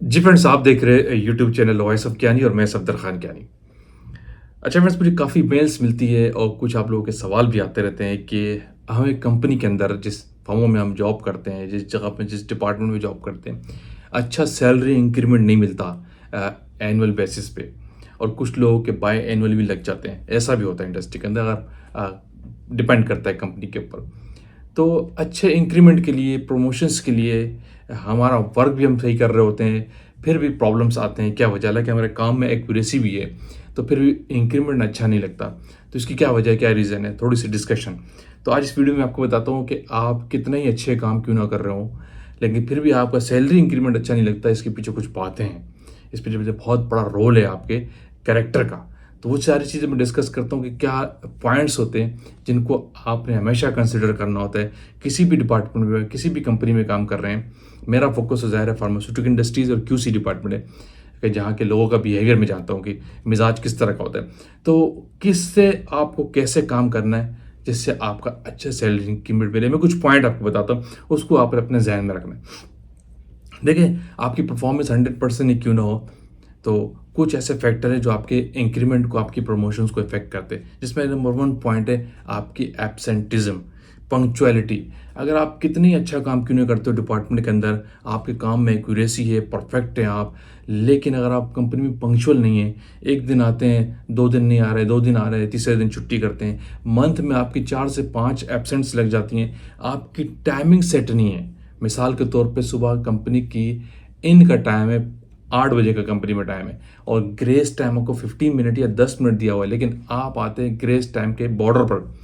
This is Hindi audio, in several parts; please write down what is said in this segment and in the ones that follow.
जी फ्रेंड्स, आप देख रहे हैं यूट्यूब चैनल वॉइस ऑफ ज्ञानी और मैं सफदर खान ज्ञानी। अच्छा फ्रेंड्स, मुझे काफ़ी मेल्स मिलती है और कुछ आप लोगों के सवाल भी आते रहते हैं कि हमें कंपनी के अंदर जिस फर्मों में हम जॉब करते हैं, जिस जगह पे जिस डिपार्टमेंट में जॉब करते हैं, अच्छा सैलरी इंक्रीमेंट नहीं मिलता एनुअल बेसिस पे और कुछ लोगों के बाय एनुअल भी लग जाते हैं। ऐसा भी होता है इंडस्ट्री के अंदर, अगर डिपेंड करता है कंपनी के ऊपर। तो अच्छे इंक्रीमेंट के लिए, प्रमोशंस के लिए हमारा वर्क भी हम सही कर रहे होते हैं, फिर भी प्रॉब्लम्स आते हैं। क्या वजह है कि हमारे काम में एक्यूरेसी भी है, तो फिर भी इंक्रीमेंट अच्छा नहीं लगता। तो इसकी क्या वजह है, क्या रीज़न है, थोड़ी-सी डिस्कशन। तो आज इस वीडियो में आपको बताता हूँ कि आप कितने ही अच्छे काम क्यों ना कर रहे हो, लेकिन फिर भी आपका सैलरी इंक्रीमेंट अच्छा नहीं लगता, इसके पीछे कुछ बातें हैं। इस पीछे बहुत बड़ा रोल है आपके कैरेक्टर का। तो वो सारी चीज़ें मैं डिस्कस करता हूँ कि क्या पॉइंट्स होते हैं जिनको आपने हमेशा कंसिडर करना होता है किसी भी डिपार्टमेंट में, किसी भी कंपनी में काम कर रहे हैं। मेरा फोकस तो ज़ाहिर है फार्मास्यूटिकल इंडस्ट्रीज़ और क्यूसी डिपार्टमेंट है कि जहाँ के लोगों का बिहेवियर मैं जानता हूँ कि मिजाज किस तरह का होता है। तो किससे आपको कैसे काम करना है जिससे आपका अच्छा सैलरी इंक्रीमेंट मिले। मैं कुछ पॉइंट आपको बताता हूँ, उसको आप अपने जहन में रखना है। देखिए, आपकी परफॉर्मेंस 100% ही क्यों ना हो, तो कुछ ऐसे फैक्टर हैं जो आपके इंक्रीमेंट को, आपकी प्रमोशंस को इफ़ेक्ट करते हैं। जिसमें नंबर 1 पॉइंट है आपकी एब्सेंटिज़्म, पंक्चुअलिटी। अगर आप कितनी अच्छा काम क्यों नहीं करते हो डिपार्टमेंट के अंदर, आपके काम में एक्यूरेसी है, परफेक्ट हैं आप, लेकिन अगर आप कंपनी में पंक्चुअल नहीं है, 1 दिन आते हैं, 2 दिन नहीं आ रहे, 2 दिन आ रहे हैं, तीसरे दिन छुट्टी करते हैं, मंथ में आपकी 4 से 5 एब्सेंट्स लग जाती हैं, आपकी टाइमिंग सेट नहीं है। मिसाल के तौर पे सुबह कंपनी की इन का टाइम है, 8 बजे का कंपनी में टाइम है और ग्रेस टाइम आपको 15 मिनट या 10 मिनट दिया हुआ है, लेकिन आप आते हैं ग्रेस टाइम के बॉर्डर पर।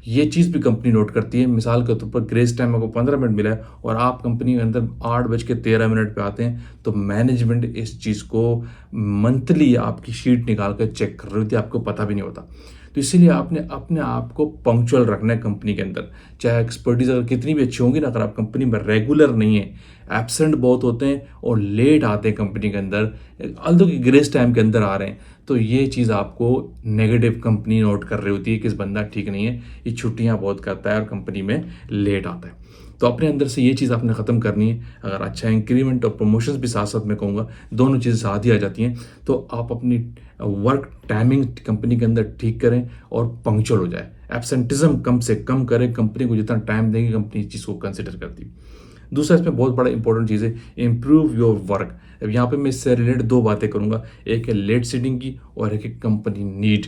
ये चीज़ भी कंपनी नोट करती है। मिसाल के तौर पर ग्रेस टाइम आपको 15 मिनट मिला है और आप कंपनी के अंदर 8:13 पे आते हैं, तो मैनेजमेंट इस चीज़ को मंथली आपकी शीट निकाल कर चेक कर रही होती है, आपको पता भी नहीं होता। तो इसीलिए आपने अपने आप को पंक्चुअल रखना है कंपनी के अंदर। चाहे एक्सपर्टीज़ अगर कितनी भी अच्छी होंगी ना, अगर आप कंपनी में रेगुलर नहीं है, एब्सेंट बहुत होते हैं और लेट आते हैं कंपनी के अंदर, ऑल्दो कि ग्रेस टाइम के अंदर आ रहे हैं, तो ये चीज़ आपको नेगेटिव कंपनी नोट कर रही होती है कि इस बंदा ठीक नहीं है, ये छुट्टियाँ बहुत करता है और कंपनी में लेट आता है। तो अपने अंदर से ये चीज़ आपने ख़त्म करनी है। अगर अच्छा इंक्रीमेंट और प्रमोशंस भी साथ-साथ मैं कहूँगा, दोनों चीज़ें साथ ही आ जाती हैं, तो आप अपनी वर्क टाइमिंग कंपनी के अंदर ठीक करें और पंक्चुअल हो जाए। एब्सेंटिज़्म कम से कम करें, कंपनी को जितना टाइम देंगे कंपनी इस चीज़ को कंसिडर करती है। दूसरा इसमें बहुत बड़ा इंपॉर्टेंट चीज़ है, इम्प्रूव योर वर्क। अब यहाँ पे मैं इससे रिलेटेड 2 बातें करूँगा, एक है लेट सीडिंग की और एक है कंपनी नीड।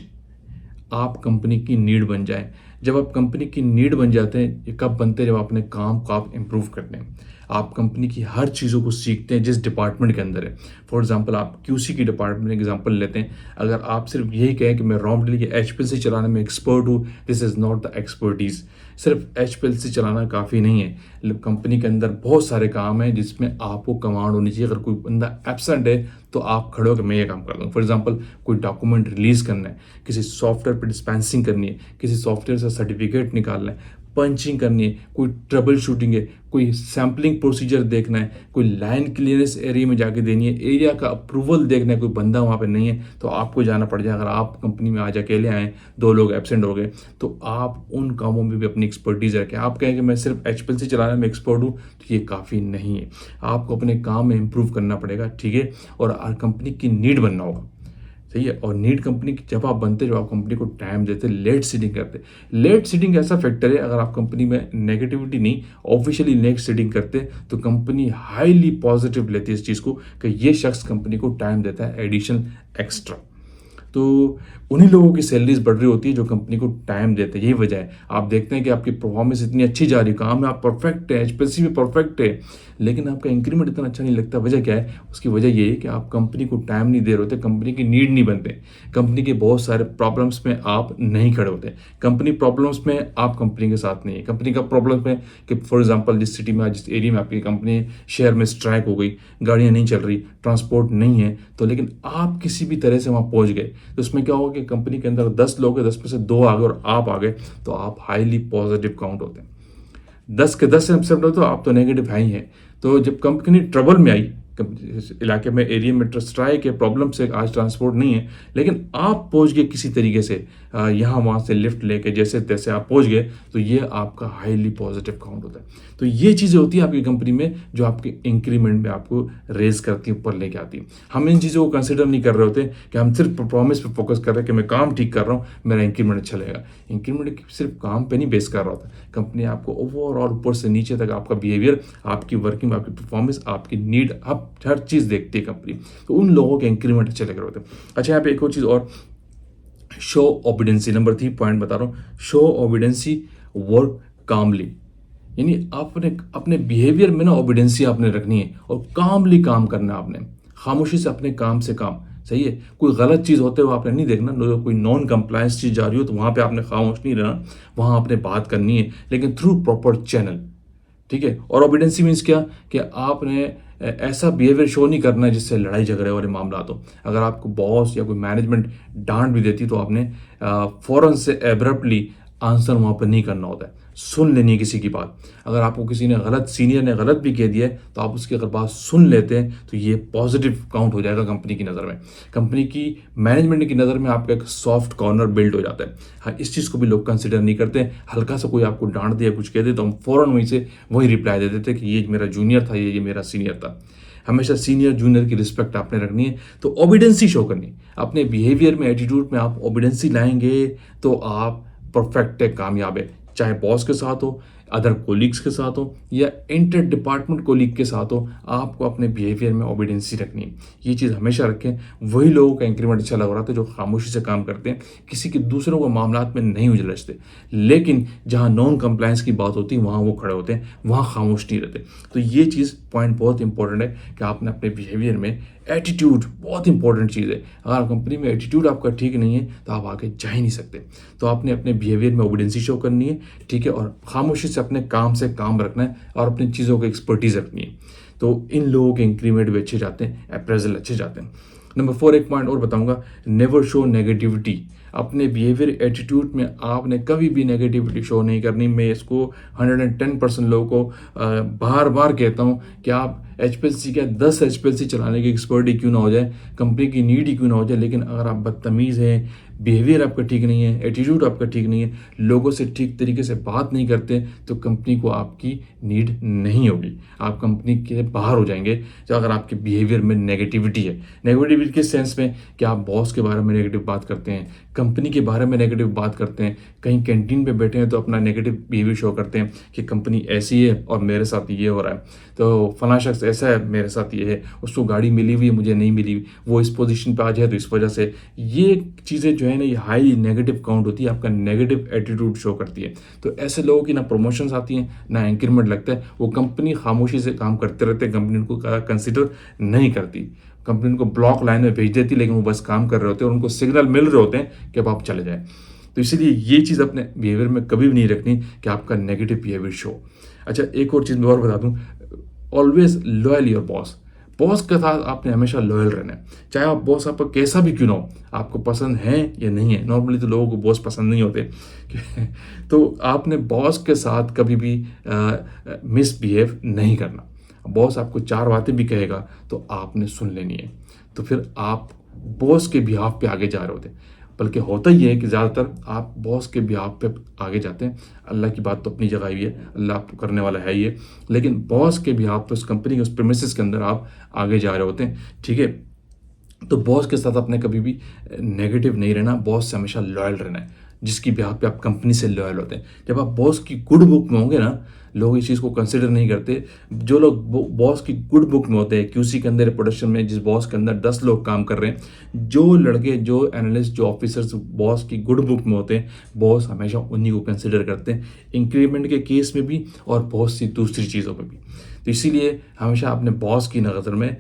आप कंपनी की नीड बन जाएँ। जब आप कंपनी की नीड बन जाते हैं, ये कब बनते हैं? जब अपने काम को आप इम्प्रूव करते हैं। आप कंपनी की हर चीज़ों को सीखते हैं जिस डिपार्टमेंट के अंदर है। फॉर एग्ज़ाम्पल आप क्यूसी की डिपार्टमेंट एग्ज़ाम्पल लेते हैं। अगर आप सिर्फ़ यही कहें कि मैं रॉ मटेरियल या एचपीएलसी चलाने में एक्सपर्ट हूँ, this is not the expertise. सिर्फ एचपीएलसी चलाना काफ़ी नहीं है। कंपनी के अंदर बहुत सारे काम हैं जिसमें आपको कमांड होनी चाहिए। अगर कोई बंदा एब्सेंट है, तो आप खड़े होकर मैं ये काम कर दूँ। फॉर एग्ज़ाम्पल कोई डॉक्यूमेंट रिलीज़ करना है, किसी सॉफ्टवेयर पे डिस्पेंसिंग करनी है, किसी सॉफ्टवेयर से सर्टिफिकेट निकालना है, पंचिंग करनी है, कोई ट्रबल शूटिंग है, कोई सैम्पलिंग प्रोसीजर देखना है, कोई लाइन क्लियरेंस एरिया में जाके देनी है, एरिया का अप्रूवल देखना है, कोई बंदा वहाँ पे नहीं है, तो आपको जाना पड़ जाए। अगर आप कंपनी में आज अकेले आए, 2 लोग एब्सेंट हो गए, तो आप उन कामों में भी अपनी एक्सपर्टीज़ रखें। आप कहें कि मैं सिर्फ एचपीएलसी चलाने में एक्सपर्ट हूँ, तो ये काफ़ी नहीं है। आपको अपने काम में इम्प्रूव करना पड़ेगा, ठीक है? और कंपनी की नीड बनना होगा। सही है। और नीड कंपनी की जब आप बनते, जब आप कंपनी को टाइम देते, लेट सीडिंग करते। लेट सीडिंग ऐसा फैक्टर है, अगर आप कंपनी में नेगेटिविटी नहीं, ऑफिशियली लेट सीडिंग करते, तो कंपनी हाईली पॉजिटिव लेती है इस चीज़ को कि ये शख्स कंपनी को टाइम देता है एडिशनल एक्स्ट्रा। तो उन्हीं लोगों की सैलरीज बढ़ रही होती है जो कंपनी को टाइम देते हैं। यही वजह है, आप देखते हैं कि आपकी परफॉर्मेंस इतनी अच्छी जा रही है, काम में आप परफेक्ट है, एचपीएलसी में परफेक्ट है, लेकिन आपका इंक्रीमेंट इतना अच्छा नहीं लगता। वजह क्या है? उसकी वजह ये है कि आप कंपनी को टाइम नहीं दे रहे होते, कंपनी की नीड नहीं बनते, कंपनी के बहुत सारे प्रॉब्लम्स में आप नहीं खड़े होते। कंपनी प्रॉब्लम्स में आप कंपनी के साथ नहीं है। कंपनी का प्रॉब्लम है कि फॉर एग्जाम्पल जिस सिटी में, जिस एरिया में आपकी कंपनी शहर में स्ट्राइक हो गई, गाड़ियाँ नहीं चल रही, ट्रांसपोर्ट नहीं है, तो लेकिन आप किसी भी तरह से वहाँ पहुँच गए, तो उसमें क्या होगा कि कंपनी के अंदर 10 लोग हैं, 10 में से 2 आ गए और आप आ गए, तो आप हाईली पॉजिटिव काउंट होते हैं। 10 के 10 एब्सेंट हो तो आप तो नेगेटिव है ही हैं। तो जब कंपनी ट्रबल में आई, इस इलाके में, एरिया में स्ट्राइक है, प्रॉब्लम से आज ट्रांसपोर्ट नहीं है, लेकिन आप पहुँच गए किसी तरीके से यहाँ वहाँ से लिफ्ट लेके जैसे तैसे आप पहुँच गए, तो ये आपका हाईली पॉजिटिव काउंट होता है। तो ये चीज़ें होती हैं आपकी कंपनी में जो आपके इंक्रीमेंट में आपको रेज़ करती हैं, ऊपर लेके आती हैं। हम इन चीज़ों को कंसिडर नहीं कर रहे होते कि हम सिर्फ परफॉर्मेंस पे फोकस कर रहे हैं कि मैं काम ठीक कर रहा हूँ, मेरा इंक्रीमेंट अच्छा लगेगा। इंक्रीमेंट सिर्फ काम पे नहीं बेस कर रहा होता, कंपनी आपको ओवरऑल ऊपर से नीचे तक आपका बिहेवियर, आपकी वर्किंग, आपकी परफॉर्मेंस, आपकी नीड, आप हर चीज़ देखती है कंपनी। तो उन लोगों के इंक्रीमेंट अच्छे लग रहे होते हैं। अच्छा, यहाँ पे एक और चीज़ और, शो ओबिडेंसी, नंबर 3 पॉइंट बता रहा हूँ, शो ओबिडेंसी, वर्क कामली। यानी आपने अपने बिहेवियर में ना ओबिडेंसी आपने रखनी है और कामली काम करना है आपने, खामोशी से अपने काम से काम। सही है, कोई गलत चीज़ होते हुए आपने नहीं देखना, कोई नॉन कंप्लायंस चीज़ जा रही हो तो वहाँ पे आपने खामोश नहीं रहना, वहाँ आपने बात करनी है, लेकिन थ्रू प्रॉपर चैनल। ठीक है, और ओबिडेंसी मीन्स क्या, कि आपने ऐसा बिहेवियर शो नहीं करना है जिससे लड़ाई झगड़े वाले मामला हो। अगर आपको बॉस या कोई मैनेजमेंट डांट भी देती तो आपने फ़ौरन से एब्रप्टली आंसर वहाँ पर नहीं करना होता है, सुन लेनी है किसी की बात। अगर आपको किसी ने गलत, सीनियर ने गलत भी कह दिया है तो आप उसकी अगर बात सुन लेते हैं तो ये पॉजिटिव काउंट हो जाएगा कंपनी की नज़र में। कंपनी की मैनेजमेंट की नज़र में आपका एक सॉफ्ट कॉर्नर बिल्ड हो जाता है। हाँ, इस चीज़ को भी लोग कंसिडर नहीं करते। हल्का सा कोई आपको डांट दिया, कुछ कह दे तो हम फ़ौरन वहीं से वही रिप्लाई दे देते कि ये मेरा जूनियर था, ये मेरा सीनियर था। हमेशा सीनियर जूनियर की रिस्पेक्ट आपने रखनी है, तो ओबिडेंसी शो करनी। अपने बिहेवियर में, एटीट्यूड में आप ओबिडेंसी लाएंगे तो आप परफेक्ट है, कामयाब है। चाहे बॉस के साथ हो, अदर कोलीग्स के साथ हो या इंटर डिपार्टमेंट कोलीग के साथ हो, आपको अपने बिहेवियर में ओबिडेंसी रखनी है। ये चीज़ हमेशा रखें। वही लोगों का इंक्रीमेंट अच्छा लग रहा था जो खामोशी से काम करते हैं, किसी के दूसरों को मामलात में नहीं उलझते, लेकिन जहाँ नॉन कंप्लायंस की बात होती है वहाँ वो खड़े होते हैं, वहाँ खामोश नहीं रहते। तो ये चीज़ पॉइंट बहुत इंपॉर्टेंट है कि आपने अपने बिहेवियर में एटीट्यूड, बहुत इंपॉर्टेंट चीज़ है। अगर कंपनी में एटीट्यूड आपका ठीक नहीं है तो आप आगे जा ही नहीं सकते। तो आपने अपने बिहेवियर में ओबिडेंसी शो करनी है, ठीक है, और खामोशी से अपने काम से काम रखना है और अपनी चीज़ों को एक्सपर्टीज रखनी है। तो इन लोगों के इंक्रीमेंट भी अच्छे जाते हैं, अप्रेजल अच्छे जाते हैं। नंबर 4 एक पॉइंट और बताऊंगा, नेवर शो नेगेटिविटी। अपने बिहेवियर, एटीट्यूड में आपने कभी भी नेगेटिविटी शो नहीं करनी। मैं इसको 110% लोगों को बार बार कहता हूँ कि आप HPLC क्या 10 HPLC चलाने की एक्सपर्ट ही क्यों ना हो जाए, कंपनी की नीड ही क्यों ना हो जाए, लेकिन अगर आप बदतमीज़ हैं, बिहेवियर आपका ठीक नहीं है, एटीट्यूड आपका ठीक नहीं है, लोगों से ठीक तरीके से बात नहीं करते, तो कंपनी को आपकी नीड नहीं होगी, आप कंपनी के बाहर हो जाएंगे। तो अगर आपके बिहेवियर में नेगेटिविटी है, नेगेटिविटी किस सेंस में कि आप बॉस के बारे में नेगेटिव बात करते हैं, कंपनी के बारे में नेगेटिव बात करते हैं, कहीं कैंटीन पे बैठे हैं तो अपना नेगेटिव बिहेवियर शो करते हैं कि कंपनी ऐसी है और मेरे साथ ये हो रहा है, तो फला शख्स ऐसा है, मेरे साथ ये है, उसको गाड़ी मिली हुई है, मुझे नहीं मिली हुई, वो इस पोजीशन पे आज है तो इस वजह से। ये चीज़ें जो है ना, ये हाई नेगेटिव काउंट होती है, आपका नेगेटिव एटीट्यूड शो करती है। तो ऐसे लोगों की ना प्रमोशंस आती हैं, ना इंक्रीमेंट लगता है, वो कंपनी खामोशी से काम करते रहते हैं, कंपनी उनको कंसिडर नहीं करती, कंपनी उनको ब्लॉक लाइन में भेज देती, लेकिन वो बस काम कर रहे होते हैं और उनको सिग्नल मिल रहे होते हैं कि अब आप चले जाएं। तो इसीलिए ये चीज़ अपने बिहेवियर में कभी भी नहीं रखनी कि आपका नेगेटिव बिहेवियर शो। अच्छा, एक और चीज़ मैं और बता दूं, always loyal your boss. Boss के साथ आपने हमेशा लॉयल रहना है, चाहे आप बॉस आपका कैसा भी क्यों ना हो, आपको पसंद है या नहीं है। नॉर्मली तो लोगों को बॉस पसंद नहीं होते तो आपने बॉस के साथ कभी भी मिसबिहेव नहीं करना। बॉस आपको 4 बातें भी कहेगा तो आपने सुन लेनी है, तो फिर आप बॉस के बिहाफ पे आगे जा रहे होते। बल्कि होता ही है कि ज़्यादातर आप बॉस के बिहाफ पे आगे जाते हैं। अल्लाह की बात तो अपनी जगह ही है, अल्लाह आपको करने वाला है ही है, लेकिन बॉस के बिहाफ पे, उस कंपनी के उस प्रेमिसेस के अंदर आप आगे जा रहे होते हैं। ठीक है, तो बॉस के साथ आपने कभी भी नेगेटिव नहीं रहना, बॉस से हमेशा लॉयल रहना है, जिसकी बिहाफ पे आप कंपनी से लॉयल होते हैं। जब आप बॉस की गुड बुक में होंगे ना, लोग इस चीज़ को कंसिडर नहीं करते। जो लोग बॉस की गुड बुक में होते हैं, QC के अंदर, प्रोडक्शन में, जिस बॉस के अंदर 10 लोग काम कर रहे हैं, जो लड़के, जो एनालिस्ट, जो ऑफिसर्स बॉस की गुड बुक में होते हैं, बॉस हमेशा उन्हीं को कंसिडर करते हैं, इंक्रीमेंट के केस में भी और बहुत सी दूसरी चीज़ों में भी। तो इसीलिए हमेशा अपने बॉस की नज़र में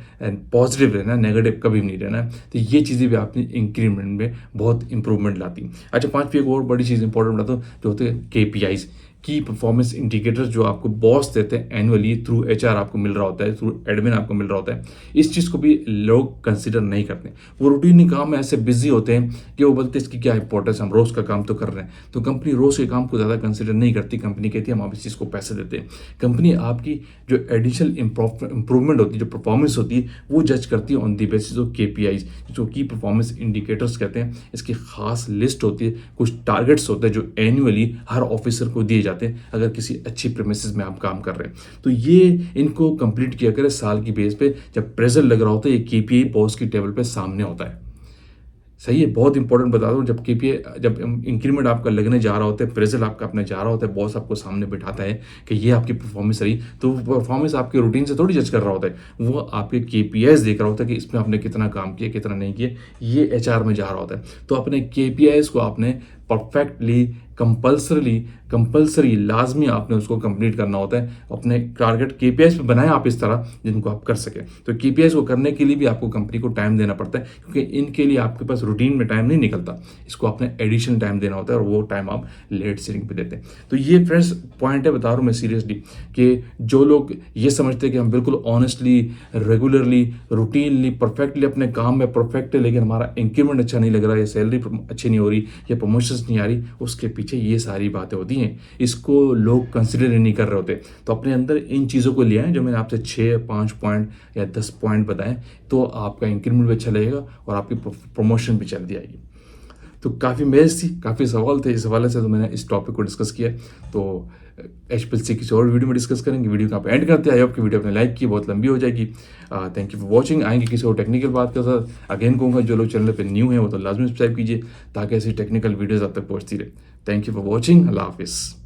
पॉजिटिव रहना, नेगेटिव कभी नहीं रहना। तो ये चीज़ें भी आपने इंक्रीमेंट में बहुत इंप्रूवमेंट लाती हैं। अच्छा, 5वीं एक और बड़ी चीज़ इंपॉर्टेंट बताता हूँ, जो होते हैं KPIs, की परफॉर्मेंस इंडिकेटर्स जो आपको बॉस देते हैं एनुअली थ्रू एचआर आपको मिल रहा होता है, थ्रू एडमिन आपको मिल रहा होता है, इस चीज़ को भी लोग कंसिडर नहीं करते। वो रूटीनी काम में ऐसे बिजी होते हैं कि वो बोलते हैं इसकी क्या इंपॉर्टेंस, हम रोज़ का काम तो कर रहे हैं। तो कंपनी रोज़ के काम को ज़्यादा कंसिडर नहीं करती। कंपनी कहती है हम आप इस चीज़ को पैसे देते हैं। कंपनी आपकी जो एडिशनल इंप्रूवमेंट होती है, जो परफॉर्मेंस होती है, वो जज करती है on the basis of KPIs, जो की परफॉर्मेंस इंडिकेटर्स कहते हैं। इसकी खास लिस्ट होती है, कुछ टारगेट्स होते हैं जो एनुअली हर ऑफिसर को दिए जाते हैं अगर किसी अच्छी प्रेमिसेस में आप काम कर रहे हैं। तो ये इनको कंप्लीट किया करें साल की बेस पे, जब प्रेशर लग रहा होता है ये KPI बॉस की टेबल पे सामने होता है। सही है, बहुत इंपॉर्टेंट बता दूं, जब KPI, जब इंक्रीमेंट आपका लगने जा रहा होता है, प्रेशर आपका अपने जा रहा होता है, बॉस आपको सामने बिठाता है कि ये आपकी परफॉर्मेंस रही, तो परफॉर्मेंस आपके रूटीन से थोड़ी जज कर रहा होता है, वो आपके KPIs देख रहा होता है कि इसमें आपने कितना काम किया, कितना नहीं किया, ये HR में जा रहा होता है। तो अपने KPIs को आपने परफेक्टली, कंपल्सरी लाजमी आपने उसको कंप्लीट करना होता है। अपने टारगेट KPIs पे बनाएं आप इस तरह जिनको आप कर सकें। तो KPIs को करने के लिए भी आपको कंपनी को टाइम देना पड़ता है, क्योंकि इनके लिए आपके पास रूटीन में टाइम नहीं निकलता। इसको आपने एडिशनल टाइम देना होता है और वो टाइम आप लेट सीलिंग पे देते हैं। तो ये फ्रेंड्स पॉइंट है, बता रहा हूँ मैं सीरियसली, कि जो लोग ये समझते हैं कि हम बिल्कुल ऑनेस्टली, रेगुलरली, रूटीनली, परफेक्टली अपने काम में परफेक्ट है, लेकिन हमारा इंक्रीमेंट अच्छा नहीं लग रहा है, या सैलरी अच्छी नहीं हो रही, या प्रमोशंस नहीं आ रही, उसके पीछे ये सारी बातें होती हैं। इसको लोग कंसिडर नहीं कर रहे होते। तो अपने अंदर इन चीज़ों को ले आएं जो मैंने आपसे 6, 5 पॉइंट या 10 पॉइंट बताएं, तो आपका इंक्रीमेंट भी अच्छा लगेगा और आपकी प्रमोशन भी जल्दी आएगी। तो काफ़ी मेल्स थी, काफ़ी सवाल थे, इस हवाले से तो मैंने इस टॉपिक को डिस्कस किया। तो HPLC किसी और वीडियो में डिस्कस करेंगे। वीडियो को आप एंड करते हैं। आई होप कि वीडियो आपने लाइक की, बहुत लंबी हो जाएगी। Thank you for watching. आएंगे किसी और टेक्निकल बात के साथ। अगेन कहूँगा, जो लोग चैनल पे न्यू हैं वो तो लाजमी सब्सक्राइब कीजिए, ताकि ऐसी टेक्निकल वीडियोज़ आप तक पहुँचती रहे। Thank you for watching. अल्लाह हाफिज़।